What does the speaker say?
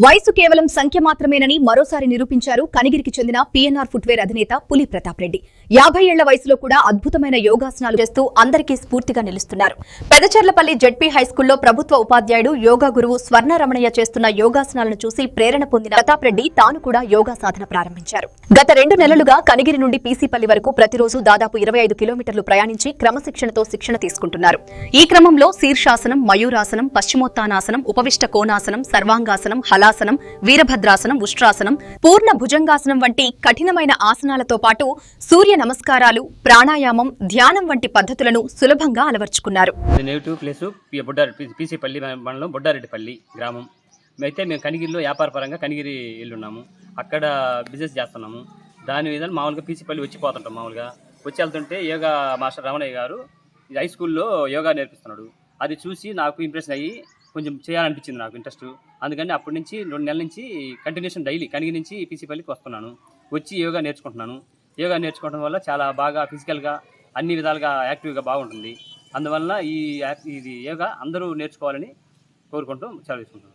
వయసు కేవలం సంఖ్య మాత్రమేనని మరోసారి నిరూపించారు కనిగిరికి చెందిన పీఎన్ఆర్ ఫుట్వేర్ అధినేత పులి ప్రతాప్ రెడ్డి. 50 ఏళ్ల వయసులో కూడా అద్భుతమైన యోగాసనాలు చేస్తూ అందరికీ స్ఫూర్తిగా నిలుస్తున్నారు. పెదచర్లపల్లి జెడ్పీ హైస్కూల్లో ప్రభుత్వ ఉపాధ్యాయుడు యోగా గురువు స్వర్ణ రమణయ్య చేస్తున్న యోగాసనాలను చూసి ప్రేరణ పొందిన ప్రతాప్ రెడ్డి తాను కూడా యోగా సాధన ప్రారంభించారు. గత 2 నెలలుగా కనిగిరి నుండి పీసీపల్లి వరకు ప్రతిరోజు దాదాపు 25 కిలోమీటర్లు ప్రయాణించి క్రమశిక్షణతో శిక్షణ తీసుకుంటున్నారు. ఈ క్రమంలో శీర్షాసనం, మయూరాసనం, పశ్చిమోత్తానాసనం, ఉపవిష్ట కోణాసనం, సర్వాంగాసనం, హలాసనం, వీరభద్రాసనం, ఉష్ట్రాసనం, పూర్ణ భుజంగాసనం వంటి కఠినమైన ఆసనాలతో పాటు సూర్య నమస్కారాలు, ప్రాణాయామం, ధ్యానం వంటి పద్ధతులను సులభంగా అలవర్చుకున్నారు. నేటివ్ ప్లేసు పీసీపల్లి మండలం బొడ్డారెడ్డిపల్లి గ్రామం. అయితే మేము కనిగిరిలో వ్యాపార పరంగా కనిగిరి వెళ్ళున్నాము. అక్కడ బిజినెస్ చేస్తున్నాము. దాని మీద మామూలుగా పీసీపల్లి వచ్చిపోతుంటాం. మామూలుగా వచ్చి వెళ్తుంటే యోగా మాస్టర్ రమణయ్య గారు హై స్కూల్లో యోగా నేర్పిస్తున్నాడు. అది చూసి నాకు ఇంప్రెషన్ అయ్యి కొంచెం చేయాలనిపించింది, నాకు ఇంట్రెస్ట్. అందుకని అప్పటి నుంచి 2 నెలల నుంచి కంటిన్యూషన్ డైలీ కనిగిరి నుంచి పీసీపల్లికి వస్తున్నాను. వచ్చి యోగా నేర్చుకుంటున్నాను. యోగా నేర్చుకోవడం వల్ల చాలా బాగా ఫిజికల్గా అన్ని విధాలుగా యాక్టివ్గా బాగుంటుంది. అందువల్ల ఇది యోగా అందరూ నేర్చుకోవాలని కోరుకుంటూ సెలవు తీసుకుంటున్నాను.